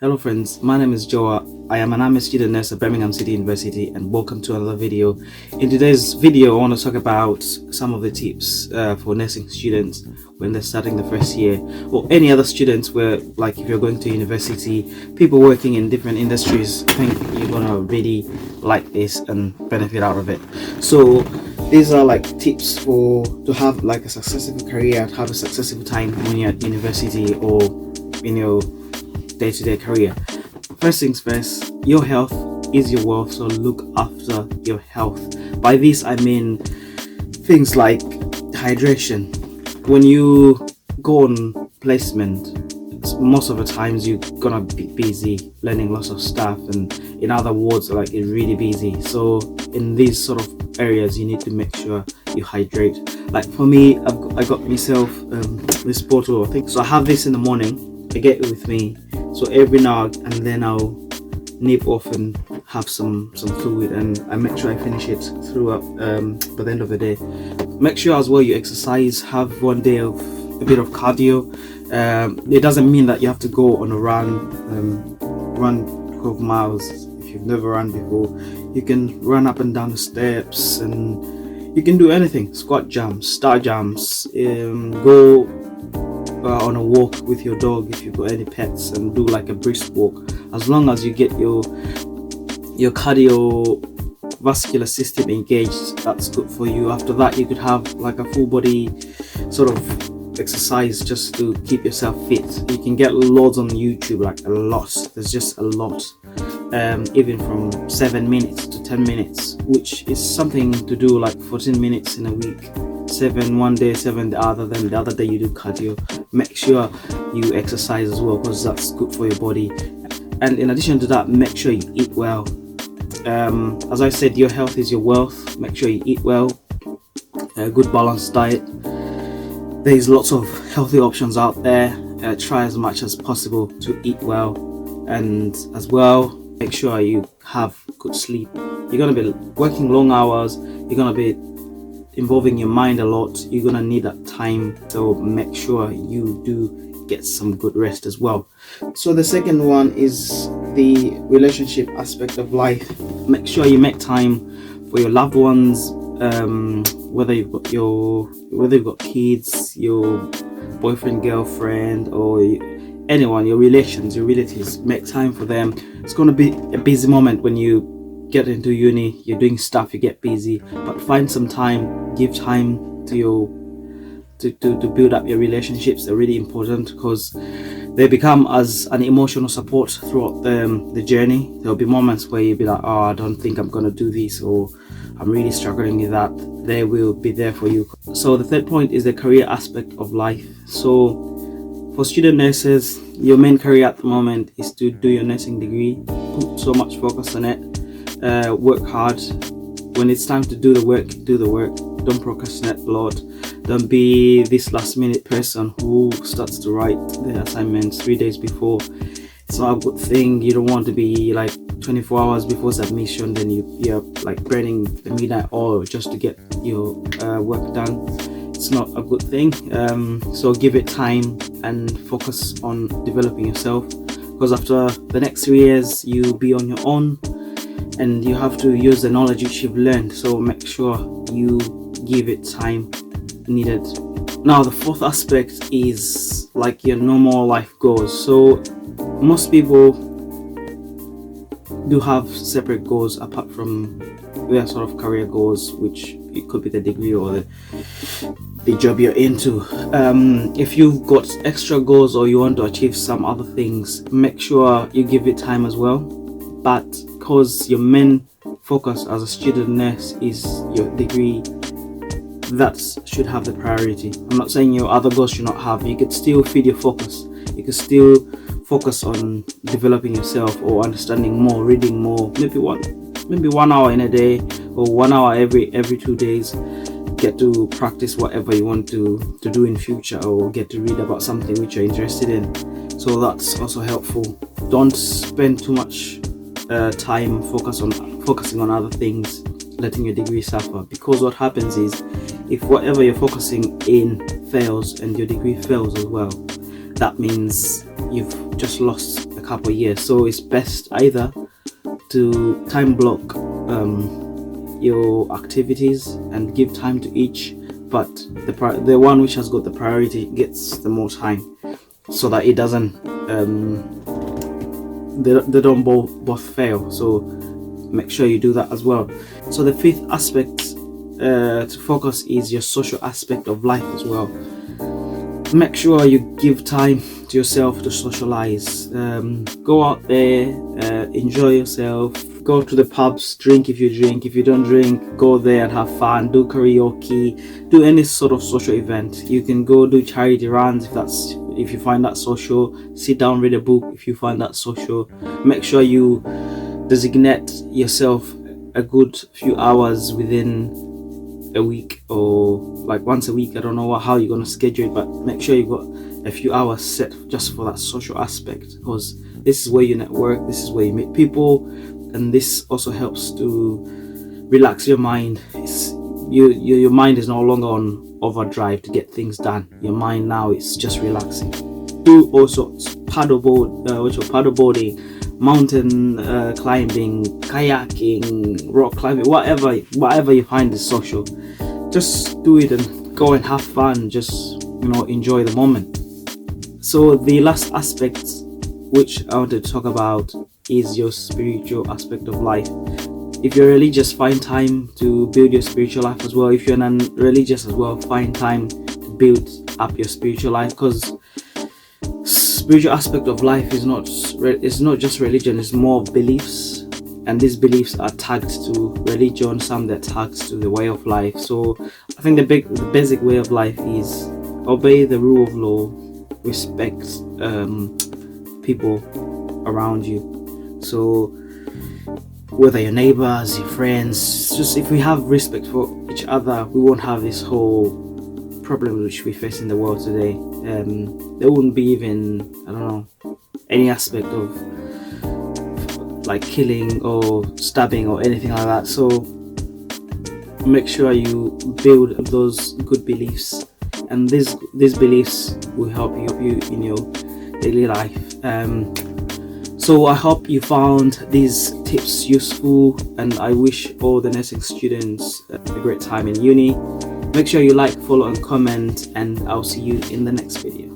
Hello friends, my name is Joa. I am an AME student nurse at Birmingham City University and welcome to another video. In today's video, I want to talk about some of the tips for nursing students when they're starting the first year, or any other students where, like if you're going to university, people working in different industries. I think you're going to really like this and benefit out of it. So these are like tips to have like a successful career, to have a successful time when you're at university or in your day-to-day career. First things first, your health is your wealth, so look after your health. By this I mean things like hydration. When you go on placement, most of the times you're gonna be busy learning lots of stuff, and in other words, like it's really busy. So in these sort of areas, you need to make sure you hydrate. Like for me, I got myself this bottle, I think. So I have this in the morning. I get it with me, so every now and then I'll nip off and have some fluid, and I make sure I finish it throughout by the end of the day. Make sure as well you exercise. Have one day of a bit of cardio. It doesn't mean that you have to go on a run 12 miles. If you've never run before, you can run up and down the steps, and you can do anything. Squat jumps, star jumps, go on a walk with your dog if you've got any pets, and do like a brisk walk. As long as you get your cardiovascular system engaged, that's good for you. After that, you could have like a full body sort of exercise just to keep yourself fit. You can get loads on YouTube, like a lot. There's just a lot, even from 7 minutes to 10 minutes, which is something to do like 14 minutes in a week. 7 one day, 7 the other, then the other day you do cardio. Make sure you exercise as well, because that's good for your body. And in addition to that, make sure you eat well. As I said, your health is your wealth. Make sure you eat well, a good balanced diet. There's lots of healthy options out there. Try as much as possible to eat well, and as well make sure you have good sleep. You're going to be working long hours, you're going to be involving your mind a lot, you're gonna need that time, so make sure you do get some good rest as well. So the second one is the relationship aspect of life. Make sure you make time for your loved ones, whether you've got kids, your boyfriend, girlfriend, or anyone, your relations, your relatives. Make time for them. It's gonna be a busy moment when you get into uni, you're doing stuff, you get busy, but find some time, give time to build up your relationships. They're really important because they become as an emotional support throughout the journey. There'll be moments where you'll be like, oh, I don't think I'm gonna do this, or I'm really struggling with that. They will be there for you. So the third point is the career aspect of life. So for student nurses, your main career at the moment is to do your nursing degree. Put so much focus on it. Work hard. When it's time to do the work, do the work. Don't procrastinate a lot. Don't be this last minute person who starts to write the assignments 3 days before. It's not a good thing. You don't want to be like 24 hours before submission, then you're like burning the midnight oil just to get your work done. It's not a good thing. So give it time and focus on developing yourself, because after the next 3 years you'll be on your own, and you have to use the knowledge which you've learned. So make sure you give it time needed. Now the fourth aspect is like your normal life goals. So most people do have separate goals apart from their sort of career goals, which it could be the degree or the job you're into. If you've got extra goals or you want to achieve some other things, make sure you give it time as well. But because your main focus as a student nurse is your degree, that should have the priority. I'm not saying your other goals should not have. You could still feed your focus. You could still focus on developing yourself or understanding more, reading more. Maybe 1 hour in a day, or 1 hour every 2 days. Get to practice whatever you want to do in future, or get to read about something which you're interested in. So that's also helpful. Don't spend too much time focusing on other things, letting your degree suffer, because what happens is, if whatever you're focusing in fails and your degree fails as well, that means you've just lost a couple of years. So it's best either to time block your activities and give time to each, but the one which has got the priority gets the more time, so that it doesn't they don't both fail. So make sure you do that as well. So the fifth aspect to focus is your social aspect of life as well. Make sure you give time to yourself to socialize. Go out there, enjoy yourself, go to the pubs, drink if you drink. If you don't drink, go there and have fun, do karaoke, do any sort of social event. You can go do charity runs if you find that social. Sit down, read a book if you find that social. Make sure you designate yourself a good few hours within a week, or like once a week. I don't know how you're going to schedule it, but make sure you got a few hours set just for that social aspect, because this is where you network, this is where you meet people, and this also helps to relax your mind. Your mind is no longer on overdrive to get things done. Your mind now is just relaxing. Do also paddleboarding, mountain climbing, kayaking, rock climbing, whatever you find is social. Just do it and go and have fun. Just enjoy the moment. So the last aspect which I wanted to talk about is your spiritual aspect of life. If you're religious, find time to build your spiritual life as well. If you're non-religious as well, find time to build up your spiritual life, because spiritual aspect of life is not just religion, it's more beliefs, and these beliefs are tagged to religion, some that tagged to the way of life. So I think the basic way of life is obey the rule of law, respect people around you. So whether your neighbors, your friends, just if we have respect for each other, we won't have this whole problem which we face in the world today. There wouldn't be even, I don't know, any aspect of like killing or stabbing or anything like that. So make sure you build those good beliefs, and these beliefs will help you in your daily life. So I hope you found these tips useful, and I wish all the nursing students a great time in uni. Make sure you like, follow and comment, and I'll see you in the next video.